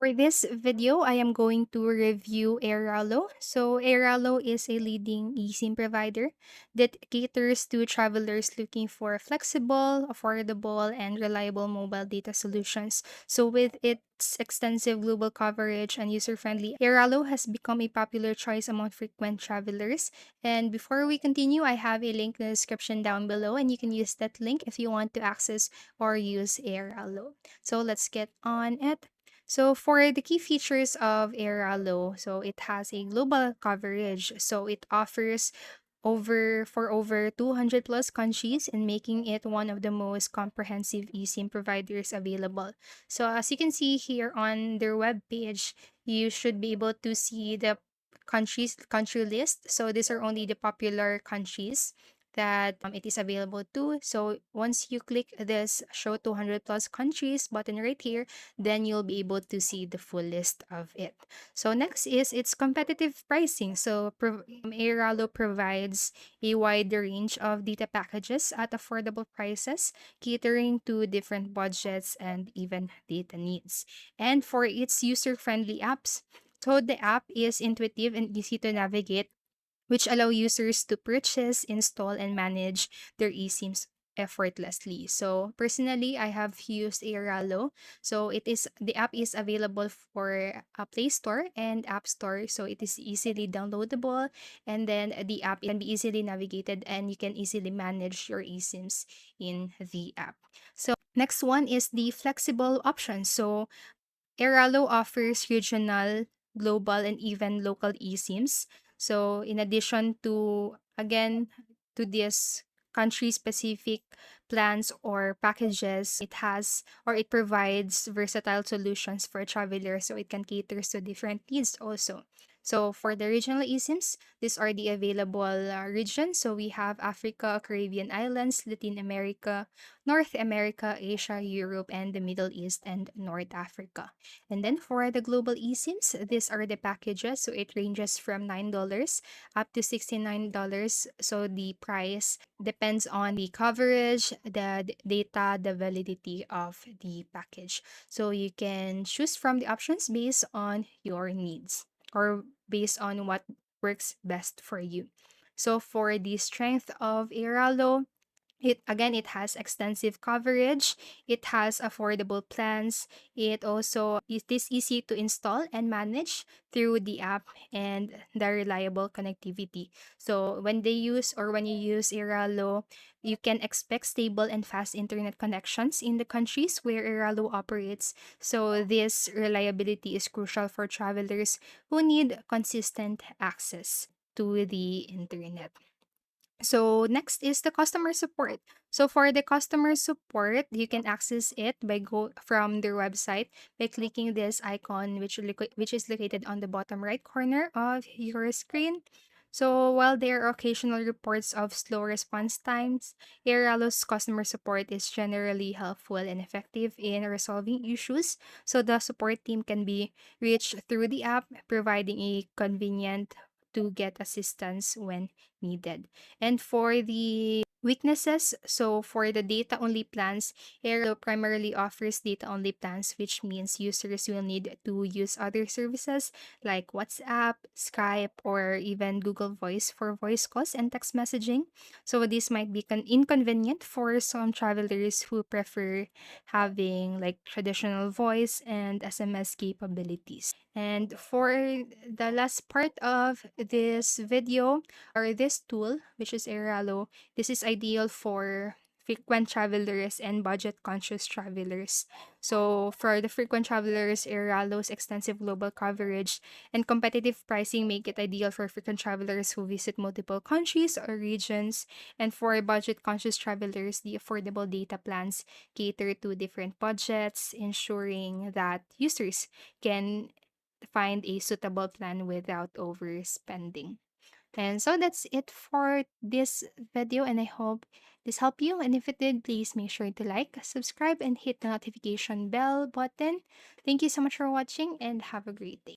For this video, I am going to review Airalo. So, Airalo is a leading eSIM provider that caters to travelers looking for flexible, affordable, and reliable mobile data solutions. So, with its extensive global coverage and user-friendly, Airalo has become a popular choice among frequent travelers. And before we continue, I have a link in the description down below, and you can use that link if you want to access or use Airalo. So, let's get on it. So for the key features of Airalo, so it has a global coverage. So it offers over 200 plus countries and making it one of the most comprehensive eSIM providers available. So as you can see here on their web page, you should be able to see the country list. So these are only the popular countries that it is available to. So once you click this show 200 plus countries button right here, then you'll be able to see the full list of it. So next is its competitive pricing. So Airalo provides a wide range of data packages at affordable prices, catering to different budgets and even data needs. And for its user-friendly apps, so the app is intuitive and easy to navigate, which allow users to purchase, install, and manage their eSIMs effortlessly. So personally, I have used Airalo. So the app is available for a Play Store and App Store. So it is easily downloadable, and then the app can be easily navigated and you can easily manage your eSIMs in the app. So next one is the flexible options. So Airalo offers regional, global, and even local eSIMs. So, in addition to, again, to this country-specific plans or packages, it provides versatile solutions for travelers so it can cater to different needs also. So, for the regional eSIMs, these are the available regions. So, we have Africa, Caribbean islands, Latin America, North America, Asia, Europe, and the Middle East and North Africa. And then for the global eSIMs, these are the packages. So it ranges from $9 up to $69. So the price depends on the coverage, the data, the validity of the package. So you can choose from the options based on your needs or based on what works best for you. So for the strength of Airalo, it has extensive coverage, it has affordable plans, it is easy to install and manage through the app, and the reliable connectivity. So when you use Iralo, you can expect stable and fast internet connections in the countries where Iralo operates. So this reliability is crucial for travelers who need consistent access to the internet. So next is the customer support. So for the customer support, you can access it by go from their website by clicking this icon which is located on the bottom right corner of your screen. So while there are occasional reports of slow response times, Airalo's customer support is generally helpful and effective in resolving issues. So the support team can be reached through the app, providing a convenient to get assistance when needed. And for the weaknesses, so for the data only plans, Airlo primarily offers data only plans, which means users will need to use other services like WhatsApp, Skype, or even Google Voice for voice calls and text messaging. So this might be inconvenient for some travelers who prefer having like traditional voice and SMS capabilities. And for the last part of this video, or this tool, which is Airalo, this is ideal for frequent travelers and budget conscious travelers. So for the frequent travelers, Airalo's extensive global coverage and competitive pricing make it ideal for frequent travelers who visit multiple countries or regions. And for budget conscious travelers, the affordable data plans cater to different budgets, ensuring that users can find a suitable plan without overspending. And so that's it for this video, and I hope this helped you. And if it did, please make sure to like, subscribe, and hit the notification bell button. Thank you so much for watching, and have a great day.